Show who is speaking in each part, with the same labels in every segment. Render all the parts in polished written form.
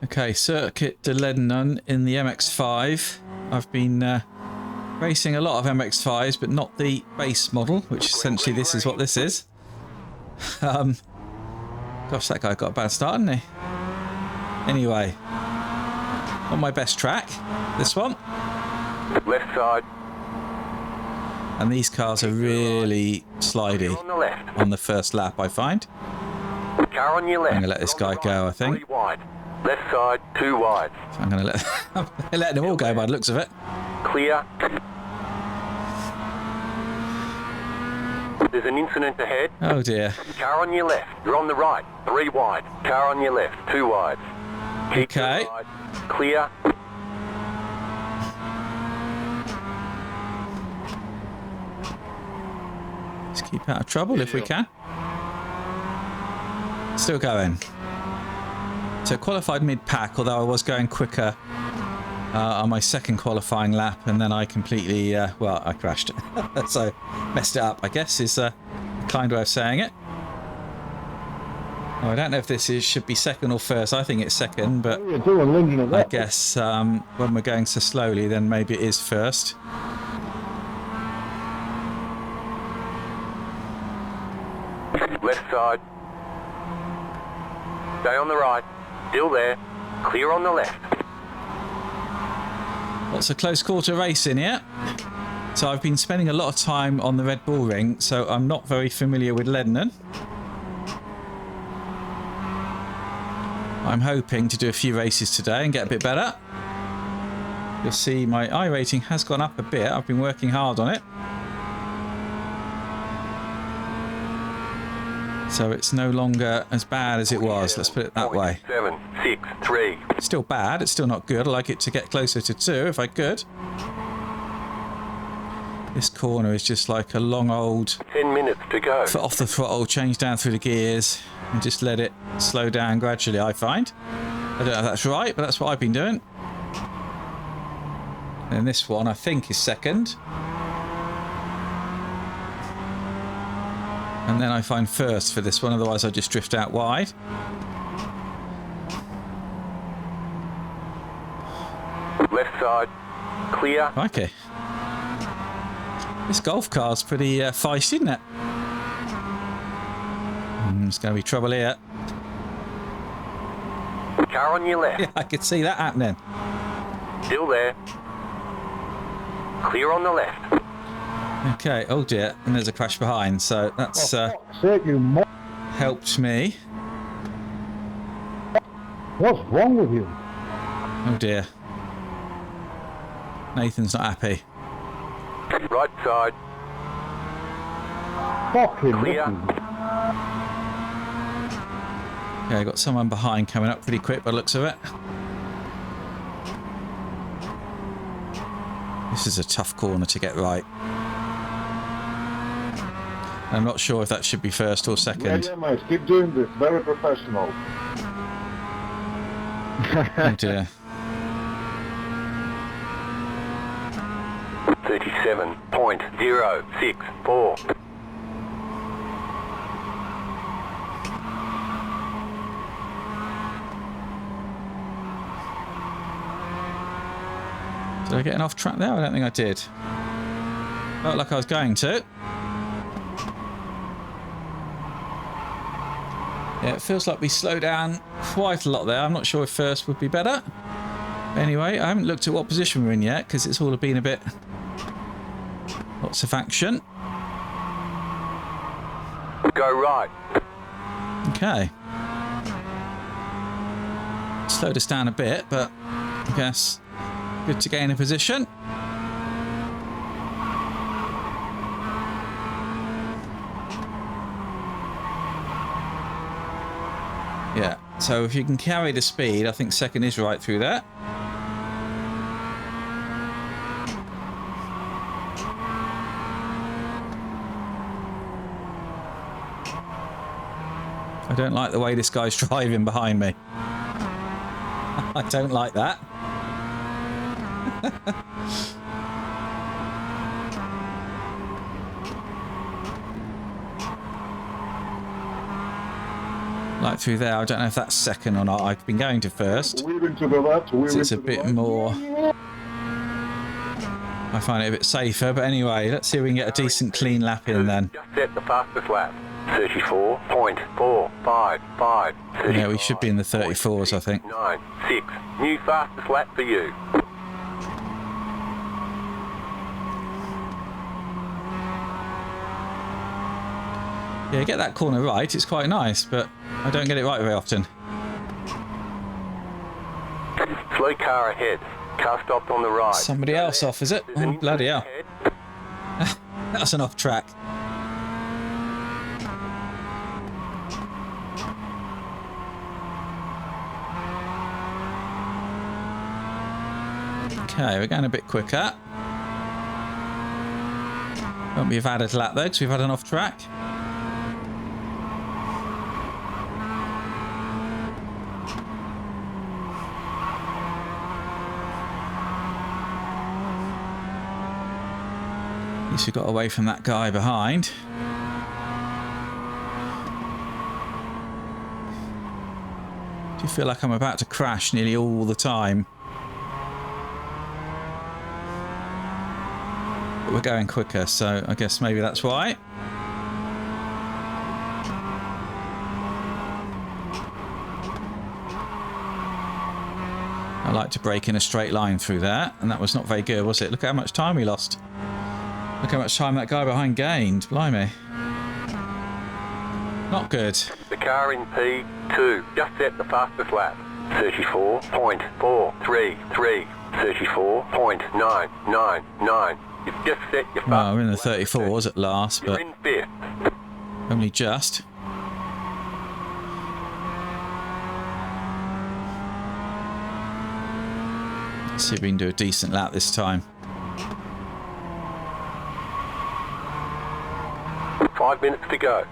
Speaker 1: Okay, Circuit de Lebanon in the MX-5. I've been racing a lot of MX-5s, but not the base model, which essentially this is what this is. Gosh, that guy got a bad start, didn't he? Anyway, on my best track, this one.
Speaker 2: Left side.
Speaker 1: And these cars are really slidey on the first lap, I find.
Speaker 2: Car on your left.
Speaker 1: I'm going to let this guy go, I think.
Speaker 2: 3 wide. Left side, 2 wide.
Speaker 1: I'm going to let them all go by the looks of it.
Speaker 2: Clear. There's an incident ahead.
Speaker 1: Oh dear.
Speaker 2: Car on your left. You're on the right. 3 wide. Car on your left. 2 wide. Keep
Speaker 1: Okay.
Speaker 2: to the right. Clear.
Speaker 1: Let's keep out of trouble if we can. Still going. So qualified mid-pack, although I was going quicker on my second qualifying lap, and then I completely, well, I crashed. So messed it up, I guess, is a kind way of saying it. Oh, I don't know if this should be second or first. I think it's second, but I guess when we're going so slowly, then maybe it is first.
Speaker 2: Left side. Stay on the right. Still there. Clear on the left.
Speaker 1: Lots of close quarter racing here. So I've been spending a lot of time on the Red Bull Ring, so I'm not very familiar with Lebanon. I'm hoping to do a few races today and get a bit better. You'll see my I rating has gone up a bit. I've been working hard on it. So it's no longer as bad as it was, let's put it that way.
Speaker 2: 7, 6, 3.
Speaker 1: Still bad, it's still not good. I'd like it to get closer to 2 if I could. This corner is just like a long old
Speaker 2: 10 minutes to go.
Speaker 1: foot off the throttle, change down through the gears and just let it slow down gradually, I find. I don't know if that's right, but that's what I've been doing. And this one I think is second. And then I find first for this one, otherwise I just drift out wide.
Speaker 2: Left side. Clear.
Speaker 1: Okay. This golf car's pretty feisty, isn't it? There's going to be trouble here.
Speaker 2: Car on your left.
Speaker 1: Yeah, I could see that happening.
Speaker 2: Still there. Clear on the left.
Speaker 1: Okay, oh dear, and there's a crash behind, so that's helped me.
Speaker 3: What's wrong with you?
Speaker 1: Oh dear. Nathan's not happy.
Speaker 2: Right side.
Speaker 3: Fucking
Speaker 2: Clear.
Speaker 1: Okay, I got someone behind coming up pretty quick by the looks of it. This is a tough corner to get right. I'm not sure if that should be first or second.
Speaker 3: Yeah, mate. Keep doing this. Very professional.
Speaker 1: Oh dear.
Speaker 2: 37.064.
Speaker 1: Did I get an off track there? I don't think I did. Felt like I was going to. Yeah, it feels like we slowed down quite a lot there. I'm not sure if first would be better. Anyway, I haven't looked at what position we're in yet because it's all been a bit... Lots of action.
Speaker 2: Go right.
Speaker 1: Okay. Slowed us down a bit, but I guess good to gain a position. Yeah, so if you can carry the speed, I think second is right through there. I don't like the way this guy's driving behind me. I don't like that. Like through there, I don't know if that's second or not. I've been going to first.
Speaker 3: Weaving to the left, weaving
Speaker 1: So it's
Speaker 3: to
Speaker 1: a
Speaker 3: the
Speaker 1: bit
Speaker 3: right.
Speaker 1: more... I find it a bit safer, but anyway, let's see if we can get a decent clean lap in then.
Speaker 2: Just set the fastest lap. 34.455.
Speaker 1: Yeah, we should be in the 34s, I think.
Speaker 2: 96. New fastest lap for you.
Speaker 1: Yeah, get that corner right, it's quite nice, but I don't get it right very often.
Speaker 2: Slow car ahead. Car stopped on the right.
Speaker 1: Somebody else off, is it? Oh, bloody hell. That's an off track. Okay, we're going a bit quicker. Won't be a valid lap though, because we've had an off track. At least we got away from that guy behind. Do you feel like I'm about to crash nearly all the time? But we're going quicker, so I guess maybe that's why. I like to break in a straight line through there, and that was not very good, was it? Look how much time we lost. Look how much time that guy behind gained. Blimey. Not good.
Speaker 2: The car in P2 just set the fastest lap. 34.433. 34.999. You've just set your fastest
Speaker 1: Well, we're in the
Speaker 2: lap.
Speaker 1: 34s at last,
Speaker 2: You're
Speaker 1: but
Speaker 2: in fifth.
Speaker 1: only just. Let's see if we can do a decent lap this time.
Speaker 2: 5 minutes to go.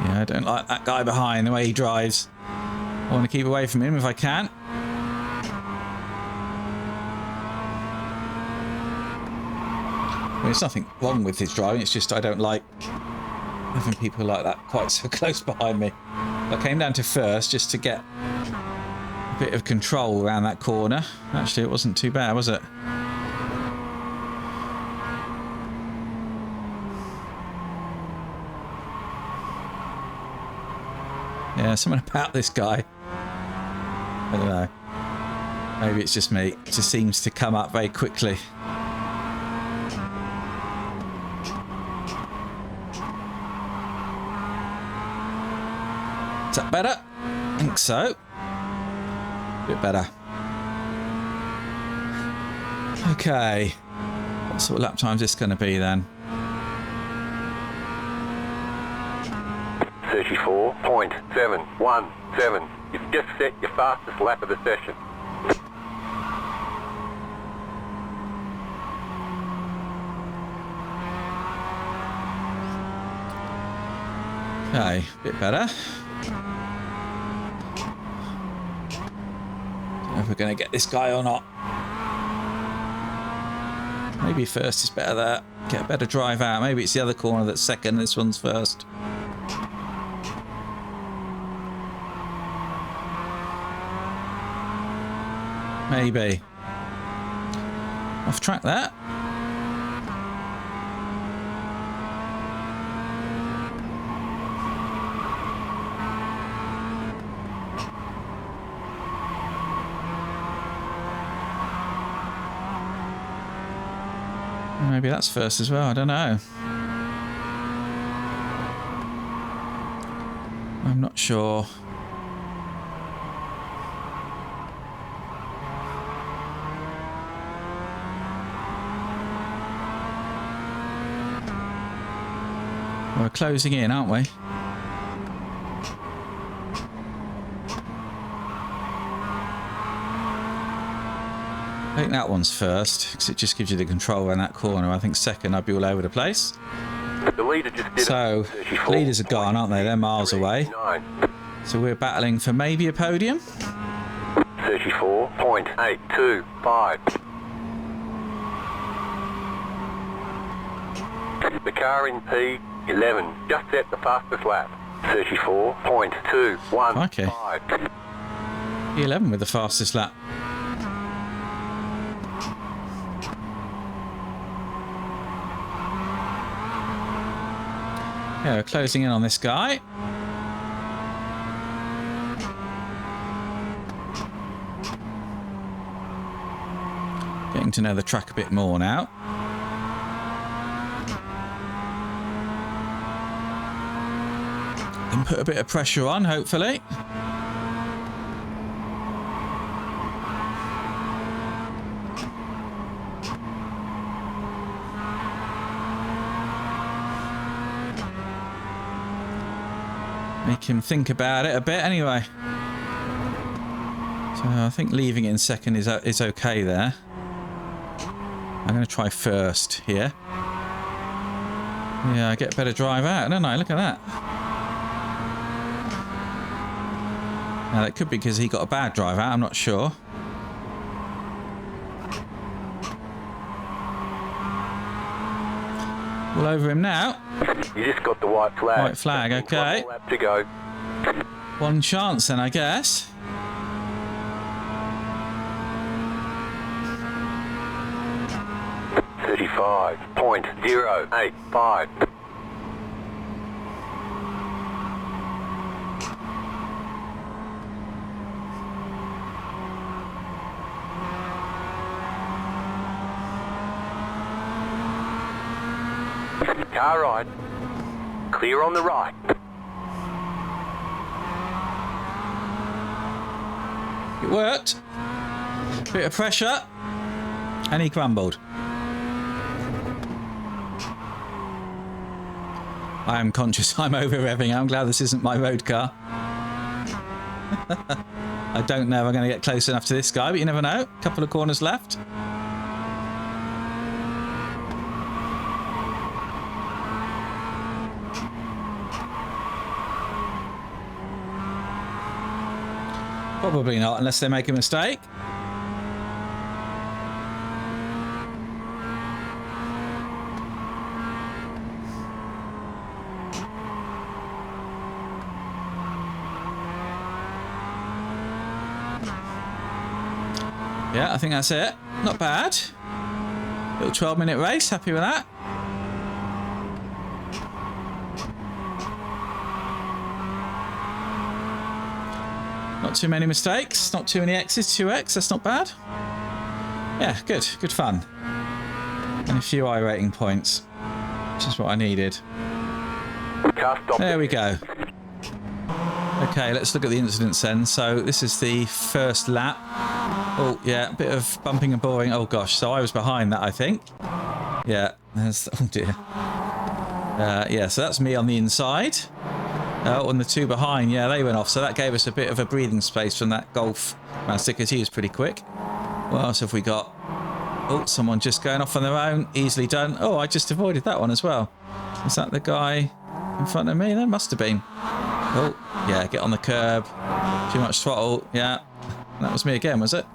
Speaker 1: Yeah, I don't like that guy behind, the way he drives. I want to keep away from him if I can. I mean, there's nothing wrong with his driving, it's just I don't like having people like that quite so close behind me. I came down to first just to get a bit of control around that corner. Actually, it wasn't too bad, was it? Yeah, something about this guy. I don't know. Maybe it's just me. It just seems to come up very quickly. Is that better? I think so. A bit better. Okay. What sort of lap time is this going to be then?
Speaker 2: 34.717. You've just set your fastest lap of the session.
Speaker 1: Okay, a bit better. Don't know if we're going to get this guy or not. Maybe first is better there. Get a better drive out. Maybe it's the other corner that's second, this one's first. Maybe. Off track that. Maybe that's first as well, I don't know. I'm not sure. We're closing in, aren't we? I think that one's first, because it just gives you the control around that corner. I think second, I'd be all over the place.
Speaker 2: The leader just did
Speaker 1: So, leaders are gone, aren't they? They're miles away. So we're battling for maybe a podium.
Speaker 2: 34.825. The car in P11 just set the fastest lap. 34.215.
Speaker 1: Okay. P11 with the fastest lap. Yeah, we're closing in on this guy. Getting to know the track a bit more now. And put a bit of pressure on, hopefully. Make him think about it a bit anyway. So I think leaving it in second is okay there. I'm going to try first here. Yeah, I get a better drive out, don't I? Look at that. Now, that could be because he got a bad drive out, I'm not sure. All over him now.
Speaker 2: You just got the white flag.
Speaker 1: White flag, okay.
Speaker 2: One more lap to go.
Speaker 1: One chance then, I guess.
Speaker 2: .085. Car right. Clear on the right.
Speaker 1: It worked. Bit of pressure. And he crumbled. I am conscious I'm over-revving. I'm glad this isn't my road car. I don't know if I'm going to get close enough to this guy, but you never know. A couple of corners left. Probably not, unless they make a mistake. Yeah, I think that's it. Not bad. Little 12-minute race. Happy with that. Not too many mistakes. Not too many X's. 2X. That's not bad. Yeah, good. Good fun. And a few I-rating points, which is what I needed. There we go. Okay, let's look at the incidents then. So this is the first lap. Oh, yeah, a bit of bumping and boring. Oh, gosh. So I was behind that, I think. Yeah, there's... Oh, dear. Yeah, so that's me on the inside. Oh, and the two behind, yeah, they went off. So that gave us a bit of a breathing space from that Golf Master, because he was pretty quick. What else have we got? Oh, someone just going off on their own. Easily done. Oh, I just avoided that one as well. Is that the guy in front of me? That must have been. Oh, yeah, get on the curb. Too much throttle. Yeah, that was me again, was it?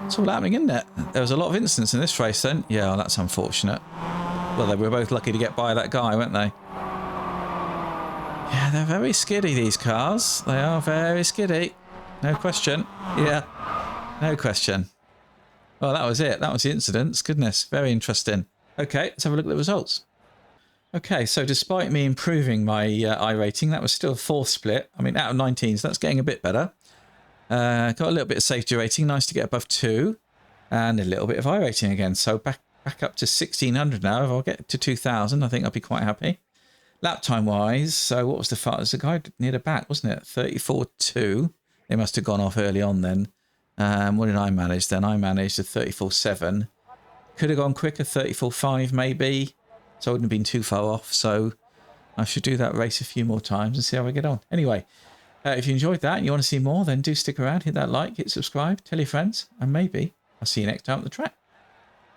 Speaker 1: It's all happening, isn't it? There was a lot of incidents in this race then. Yeah, well, that's unfortunate. Well, they were both lucky to get by that guy, weren't they? Yeah, they're very skiddy, these cars. They are very skiddy. No question. Yeah, no question. Well, that was it. That was the incidents. Goodness, very interesting. Okay, let's have a look at the results. Okay, so despite me improving my I rating, that was still a 4th split. I mean, out of 19, so that's getting a bit better. Got a little bit of safety rating. Nice to get above 2. And a little bit of I rating again. So back up to 1,600 now. If I'll get to 2,000, I think I'll be quite happy. Lap time wise, so what was the fastest? The guy near the back, wasn't it? 34.2. They must have gone off early on then. What did I manage then? I managed a 34.7. Could have gone quicker, 34.5 maybe. So I wouldn't have been too far off. So I should do that race a few more times and see how I get on. Anyway, if you enjoyed that and you want to see more, then do stick around, hit that like, hit subscribe, tell your friends, and maybe I'll see you next time at the track.